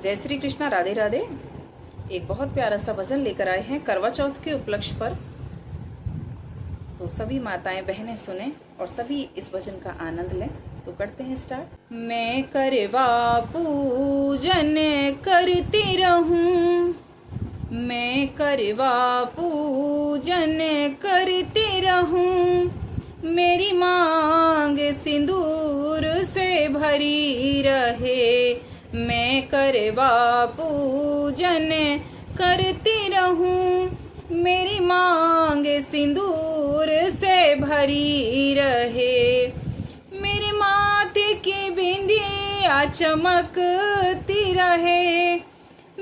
जय श्री कृष्णा, राधे राधे। एक बहुत प्यारा सा भजन लेकर आए हैं करवा चौथ के उपलक्ष्य पर। तो सभी माताएं बहनें सुने और सभी इस भजन का आनंद लें। तो करते हैं स्टार्ट। मैं करवा पूजन करती रहूं, मैं करवा पूजन करती रहूं, मेरी मांग सिंदूर से भरी रहे। मैं करवा पूजन करती रहूं, मेरी मांग सिंदूर से भरी रहे। मेरे माथे की बिंदिया चमकती रहे,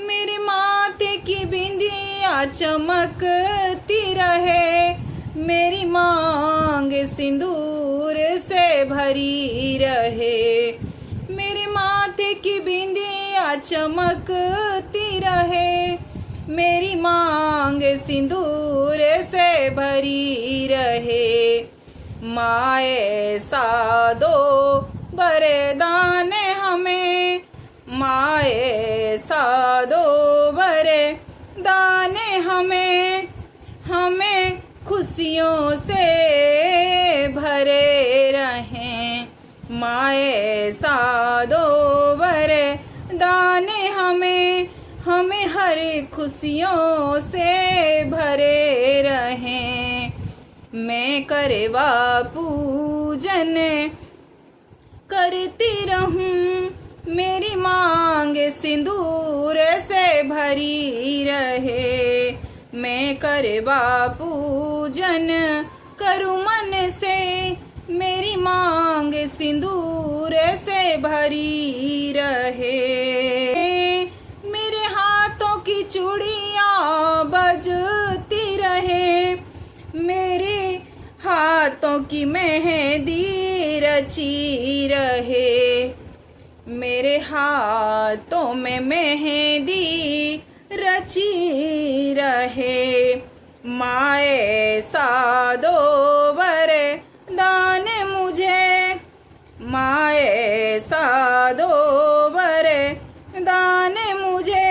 मेरे माथे की बिंदिया चमकती रहे, मेरी मांग सिंदूर से भरी रहे। मेरे माथे की बिंदिया चमकती रहे, मेरी मांग सिंदूर से भरी रहे। माए सादो वरदान हमें, माए सादो वरदान हमें, हमें खुशियों से भरे रहें। माए सादो वरदान हमें, हमें हर खुशियों से भरे रहें। मैं करवा पूजन करती रहूं, मेरी मांग सिंदूर से भरी रहे। मैं करवा पूजन करूं मन से, मेरी मांग सिंदूर से भरी रहे। मेरे हाथों की चूड़ियां बजती रहे, मेरे हाथों की मेहंदी रची रहे, मेरे हाथों में मेहंदी रची रहे। माए सादो वरदान मुझे, माए सादो वरदान मुझे,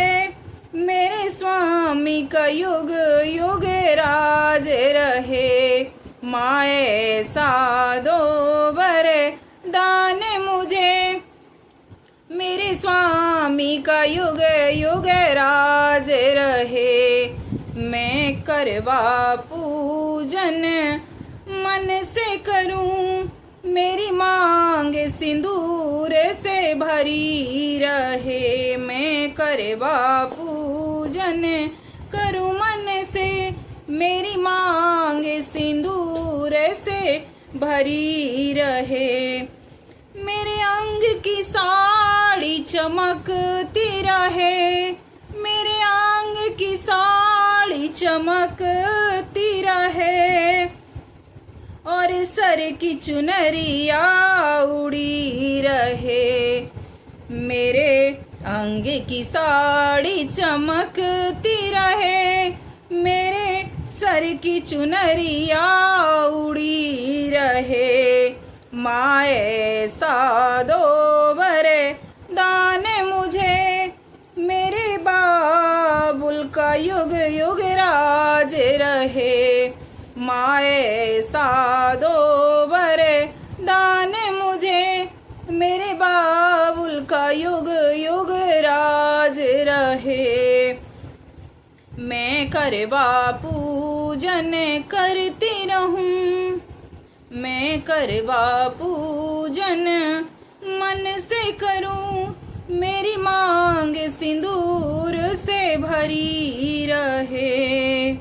मेरे स्वामी का युग युग राज रहे। माए सादो वरदान मुझे, मेरे स्वामी का युग युग राज रहे। मैं करवा पूजन मन से करूं, मेरी मांग सिंदूर से भरी रहे। मैं करवा पूजन करूं मन से, मेरी मांग सिंदूर से भरी रहे। मेरे अंग की साड़ी चमकती रहे, मेरे अंग की साड़ी चमकती रहे, और सर की चुनरिया उड़ी रहे। मेरे अंग की साड़ी चमकती रहे, मेरे सर की चुनरिया उड़ी रहे। माए सादो वरदान मुझे, मेरे बाबुल का युग युग राज रहे। माए सादो वरदान मुझे, मेरे बाबुल का युग युग राज रहे। मैं करवा पूजन करती रहूं, मैं करवा पूजन मन से करूं, मेरी मांग सिंदूर से भरी रहे।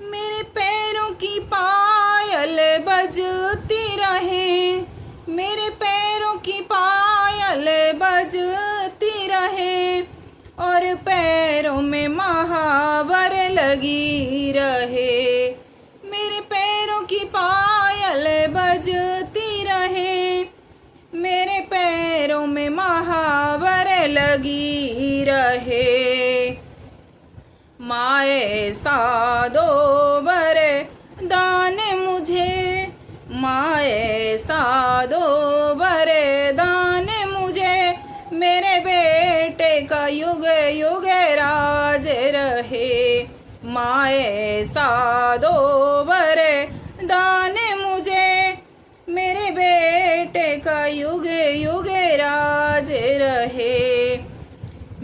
मेरे पैरों की पायल बजती रहे, मेरे पैरों की पायल बजती रहे, और पैरों में महावर लगी रहे। मेरे पैरों की पायल बजती रहे, मेरे पैरों में महावर लगी रहे। माए सादो वरदान मुझे, माए सादो वरदान मुझे, मेरे बेटे का युग युग राज रहे। माए साधो वरदान मुझे, मेरे बेटे का युग युग राज रहे।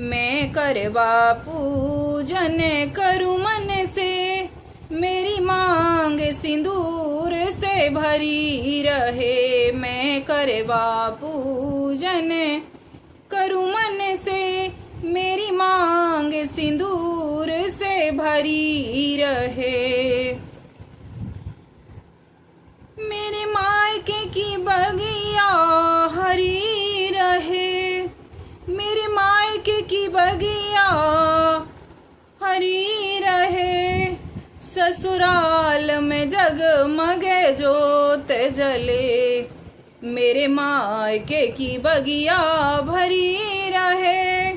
मैं करवा पूजन करूँ मन से, मेरी मांग सिंदूर से भरी रहे। मैं करवा पूजन करूँ मन से, मेरी मांग सिंदूर से भरी रहे। मेरे मायके की बगिया हरी रहे, मेरे मायके की बगिया हरी रहे। ससुराल में जगमग जोत जले, मेरे मायके की बगिया भरी रहे।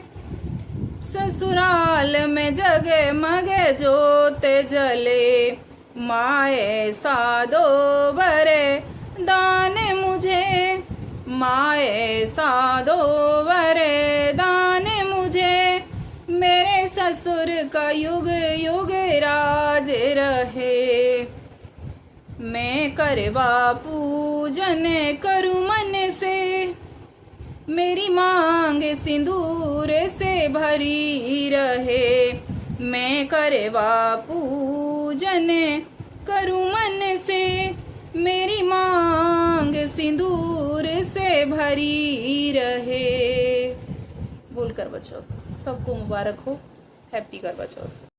ससुराल में जगमग जोत जले। माए साधो वरदान मुझे, माए साधो वरदान मुझे। मेरे ससुर का युग युग राज रहे। मैं करवा पूजन करूँ मन से, मेरी मांग सिंदूर से भरी रहे। मैं करवा पूजन करूँ मन से, मेरी मांग सिंदूर से भरी रहे। बोल करवा चौथ सबको मुबारक हो। हैप्पी करवा चौथ।